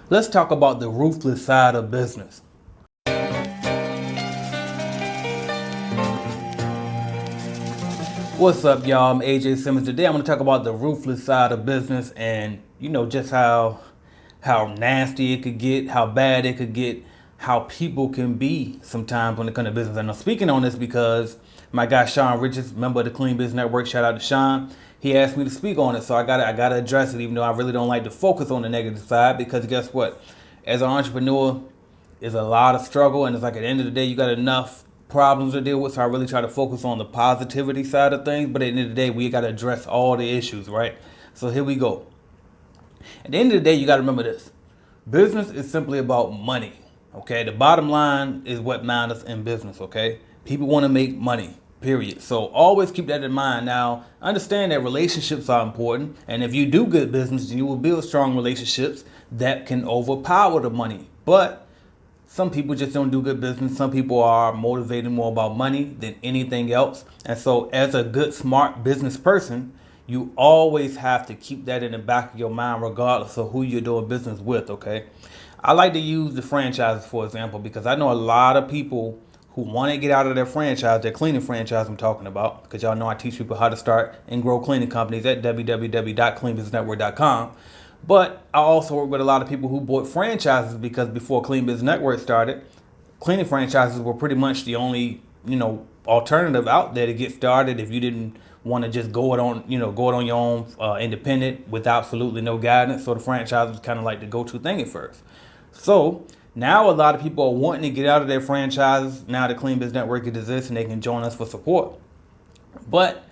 Let's talk about the ruthless side of business. What's up, y'all? I'm AJ Simmons. Today I'm going to talk about the ruthless side of business and, just how nasty it could get, how bad it could get, how people can be sometimes when it comes to business. And I'm speaking on this because my guy Sean Richards, member of the Clean Business Network, shout out to Sean. He asked me to speak on it, so I gotta address it, even though I really don't like to focus on the negative side, because guess what? As an entrepreneur, it's a lot of struggle, and it's like at the end of the day, you got enough problems to deal with. So I really try to focus on the positivity side of things. But at the end of the day, we got to address all the issues, right? So here we go. At the end of the day, you got to remember this: business is simply about money. Okay, the bottom line is what matters in business. Okay, people want to make money. Period. So always keep that in mind. Now, understand that relationships are important, and if you do good business, you will build strong relationships that can overpower the money. But some people just don't do good business. Some people are motivated more about money than anything else. And so, as a good, smart business person, you always have to keep that in the back of your mind, regardless of who you're doing business with, okay? I like to use the franchises, for example, because I know a lot of people who want to get out of their franchise, their cleaning franchise I'm talking about, because y'all know I teach people how to start and grow cleaning companies at www.cleanbusinessnetwork.com. But I also work with a lot of people who bought franchises because before Clean Business Network started, cleaning franchises were pretty much the only, alternative out there to get started if you didn't want to just go it on your own independent with absolutely no guidance. So the franchise was kind of like the go-to thing at first. So now a lot of people are wanting to get out of their franchises. Now the Clean Business Network exists and they can join us for support. But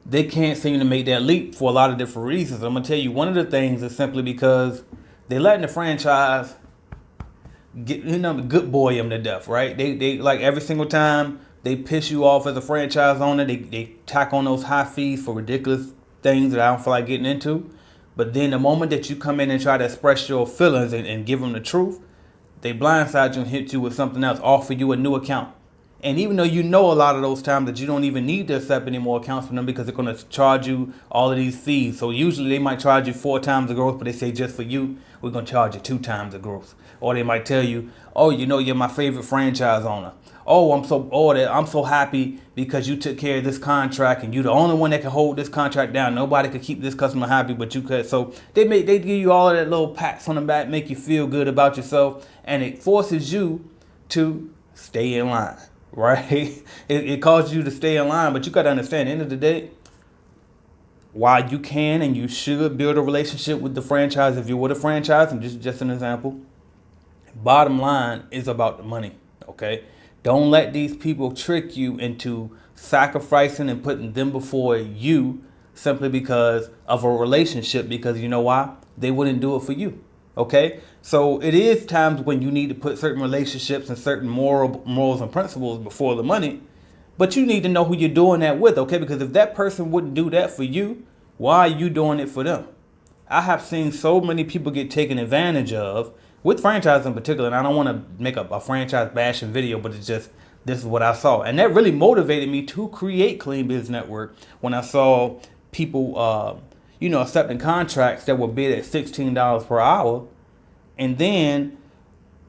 they can't seem to make that leap for a lot of different reasons. I'm gonna tell you, one of the things is simply because they're letting the franchise get, good boy them to death, right? They like every single time they piss you off as a franchise owner, they tack on those high fees for ridiculous things that I don't feel like getting into. But then the moment that you come in and try to express your feelings and give them the truth, they blindside you and hit you with something else, offer you a new account. And even though you know a lot of those times that you don't even need to accept any more accounts from them because they're going to charge you all of these fees. So usually they might charge you 4 times the growth, but they say just for you, we're going to charge you 2 times the growth. Or they might tell you, oh, you're my favorite franchise owner. Oh, I'm so happy because you took care of this contract and you're the only one that can hold this contract down. Nobody could keep this customer happy, but you could. So they give you all of that little pats on the back, make you feel good about yourself, and it forces you to stay in line. Right? It causes you to stay in line, but you got to understand, at the end of the day, while you can and you should build a relationship with the franchise, if you're with a franchise, and just an example, bottom line is about the money, okay? Don't let these people trick you into sacrificing and putting them before you simply because of a relationship, because you know why? They wouldn't do it for you. Okay, so it is times when you need to put certain relationships and certain morals and principles before the money, but you need to know who you're doing that with. Okay, because if that person wouldn't do that for you, why are you doing it for them? I have seen so many people get taken advantage of with franchise in particular, and I don't want to make a franchise bashing video, but it's just this is what I saw, and that really motivated me to create Clean Biz Network when I saw people accepting contracts that were bid at $16 per hour. And then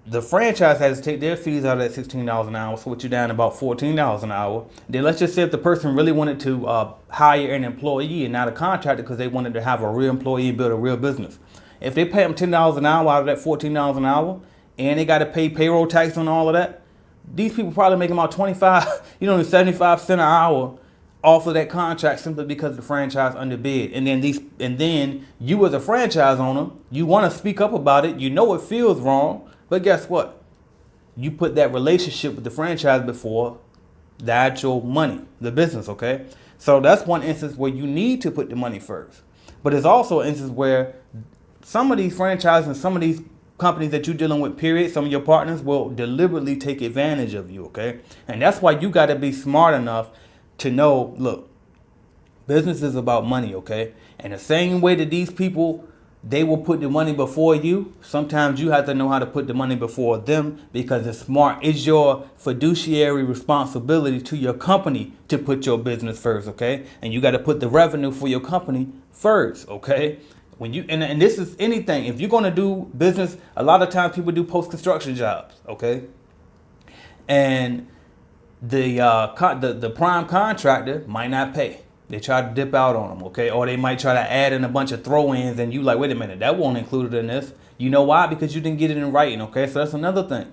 the franchise has to take their fees out of that $16 an hour, so what you're down about $14 an hour. Then let's just say if the person really wanted to hire an employee and not a contractor because they wanted to have a real employee and build a real business. If they pay them $10 an hour out of that $14 an hour, and they got to pay payroll tax on all of that, these people probably make about 75 cents an hour off of that contract simply because the franchise underbid. And then you as a franchise owner, you want to speak up about it. You know it feels wrong, but guess what? You put that relationship with the franchise before the actual money, the business, okay? So that's one instance where you need to put the money first. But there's also an instance where some of these franchises and some of these companies that you're dealing with, period, some of your partners will deliberately take advantage of you, okay? And that's why you got to be smart enough to know, look, business is about money, okay? And the same way that these people, they will put the money before you, sometimes you have to know how to put the money before them, because it's smart. It's your fiduciary responsibility to your company to put your business first, okay? And you got to put the revenue for your company first, okay? When you and this is anything. If you're gonna do business, a lot of times people do post construction jobs, okay? And the prime contractor might not pay. They try to dip out on them, okay? Or they might try to add in a bunch of throw-ins, and you like, wait a minute, that won't include it in this. You know why? Because you didn't get it in writing, okay? So that's another thing.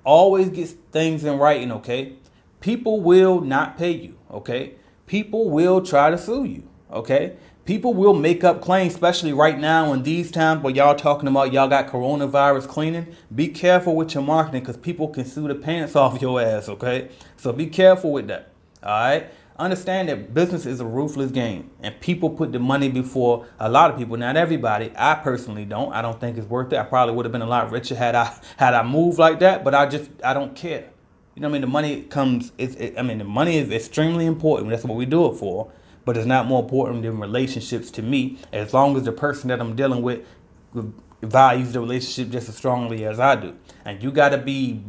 Always get things in writing, okay? People will not pay you, okay? People will try to sue you, okay? People will make up claims, especially right now in these times where y'all talking about y'all got coronavirus cleaning. Be careful with your marketing because people can sue the pants off your ass, okay? So be careful with that, all right? Understand that business is a ruthless game and people put the money before a lot of people. Not everybody. I personally don't. I don't think it's worth it. I probably would have been a lot richer had I moved like that, but I don't care. You know what I mean? The money comes, the money is extremely important. That's what we do it for. But it's not more important than relationships to me, as long as the person that I'm dealing with values the relationship just as strongly as I do. And you got to be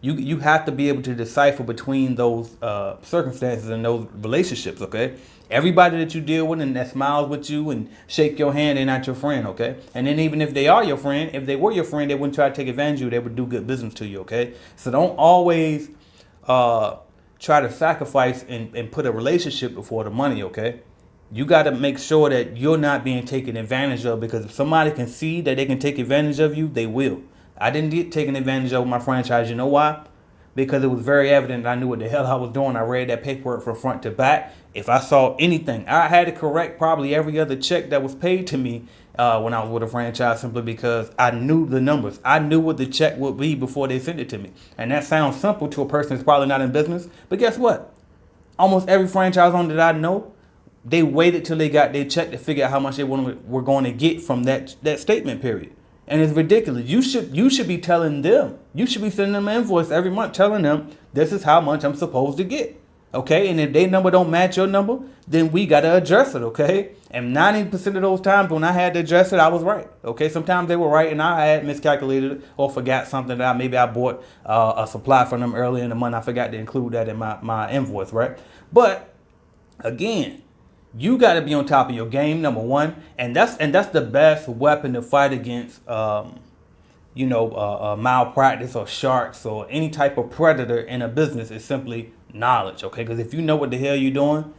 you have to be able to decipher between those circumstances and those relationships, okay? Everybody that you deal with and that smiles with you and shake your hand, they're not your friend, okay? And then even if they are your friend, if they were your friend, they wouldn't try to take advantage of you. They would do good business to you, okay? So don't always try to sacrifice and put a relationship before the money, okay? You got to make sure that you're not being taken advantage of, because if somebody can see that they can take advantage of you, they will. I didn't get taken advantage of with my franchise. You know why? Because it was very evident that I knew what the hell I was doing. I read that paperwork from front to back. If I saw anything, I had to correct probably every other check that was paid to me when I was with a franchise, simply because I knew the numbers. I knew what the check would be before they sent it to me. And that sounds simple to a person that's probably not in business. But guess what? Almost every franchise owner that I know, they waited till they got their check to figure out how much they were going to get from that statement period. And it's ridiculous. You should be telling them. You should be sending them an invoice every month telling them this is how much I'm supposed to get. Okay? And if their number don't match your number, then we got to address it, okay? And 90% of those times when I had to address it, I was right. Okay? Sometimes they were right and I had miscalculated it or forgot something that maybe I bought a supply from them earlier in the month. I forgot to include that in my invoice, right? But again, you got to be on top of your game, number one, and that's the best weapon to fight against, malpractice or sharks or any type of predator in a business is simply knowledge, okay? Because if you know what the hell you're doing,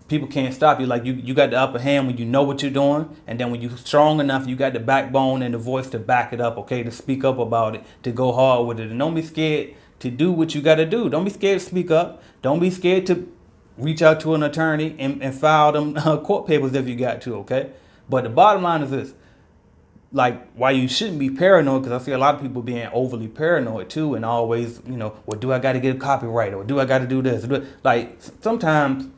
people can't stop you. Like you got the upper hand when you know what you're doing, and then when you're strong enough, you got the backbone and the voice to back it up, okay? To speak up about it, to go hard with it, and don't be scared to do what you got to do. Don't be scared to speak up. Don't be scared to reach out to an attorney and file them court papers if you got to, okay? But the bottom line is this. Like, why you shouldn't be paranoid, because I see a lot of people being overly paranoid too, and always, well, do I got to get a copyright, or do I got to do this? Like, sometimes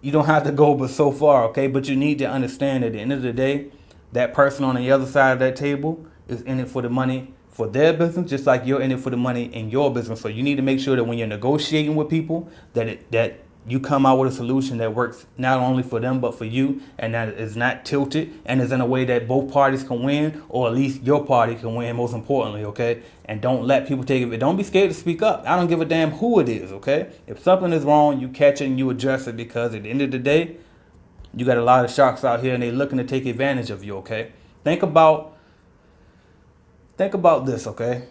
you don't have to go but so far, okay? But you need to understand at the end of the day, that person on the other side of that table is in it for the money for their business, just like you're in it for the money in your business. So you need to make sure that when you're negotiating with people, that you come out with a solution that works not only for them but for you, and that is not tilted and is in a way that both parties can win, or at least your party can win, most importantly, okay? And don't let people take it. Don't be scared to speak up. I don't give a damn who it is, okay? If something is wrong, you catch it and you address it, because at the end of the day, you got a lot of sharks out here and they're looking to take advantage of you, okay? Think about this, okay?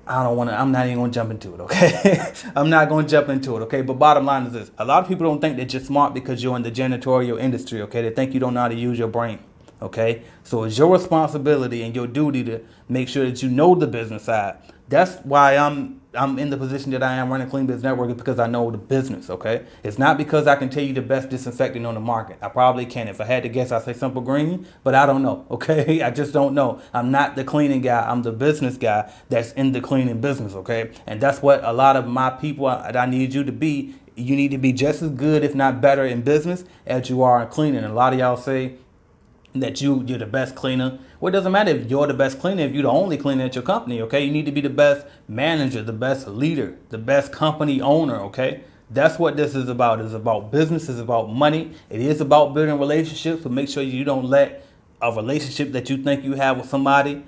I'm not even going to jump into it, okay? I'm not going to jump into it, okay? But bottom line is this. A lot of people don't think that you're smart because you're in the janitorial industry, okay? They think you don't know how to use your brain, okay? So it's your responsibility and your duty to make sure that you know the business side. That's why I'm in the position that I am running Clean Biz Network, is because I know the business, okay? It's not because I can tell you the best disinfectant on the market. I probably can. If I had to guess, I'd say Simple Green, but I don't know, okay? I just don't know. I'm not the cleaning guy. I'm the business guy that's in the cleaning business, okay? And that's what a lot of my people that I need you to be. You need to be just as good, if not better, in business as you are in cleaning. And a lot of y'all say that you're the best cleaner. Well, it doesn't matter if you're the best cleaner, if you're the only cleaner at your company, okay? You need to be the best manager, the best leader, the best company owner, okay? That's what this is about. It's about business. It's about money. It is about building relationships, but make sure you don't let a relationship that you think you have with somebody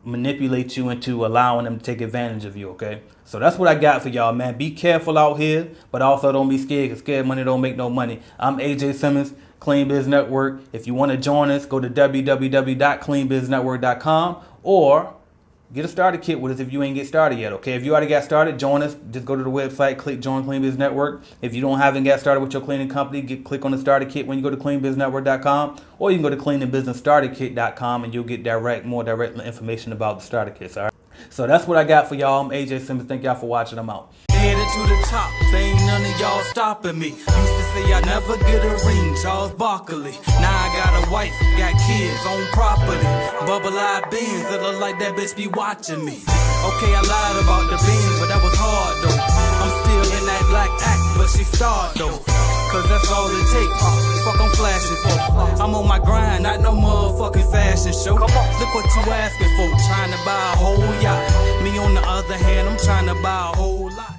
manipulate you into allowing them to take advantage of you, okay? So that's what I got for y'all, man. Be careful out here, but also don't be scared, because scared money don't make no money. I'm AJ Simmons, Clean Biz Network. If you want to join us, go to www.cleanbiznetwork.com or get a starter kit with us if you ain't get started yet, okay? If you already got started, join us. Just go to the website, click Join Clean Biz Network. If you haven't got started with your cleaning company, click on the starter kit when you go to cleanbiznetwork.com, or you can go to cleaningbusinessstarterkit.com and you'll get more direct information about the starter kits, all right? So that's what I got for y'all. I'm AJ Simmons. Thank y'all for watching. I'm out. Headed to the top, there ain't none of y'all stopping me. Used to say I never get a ring, Charles Barkley. Now I got a wife, got kids, own property. Bubble-eyed beans, that look like that bitch be watching me. Okay, I lied about the beans, but that was hard though. I'm still in that black act, but she starred though. Cause that's all it takes, fuck I'm flashing for. I'm on my grind, not no motherfucking fashion show. Look what you asking for, trying to buy a whole yacht. Me on the other hand, I'm trying to buy a whole lot.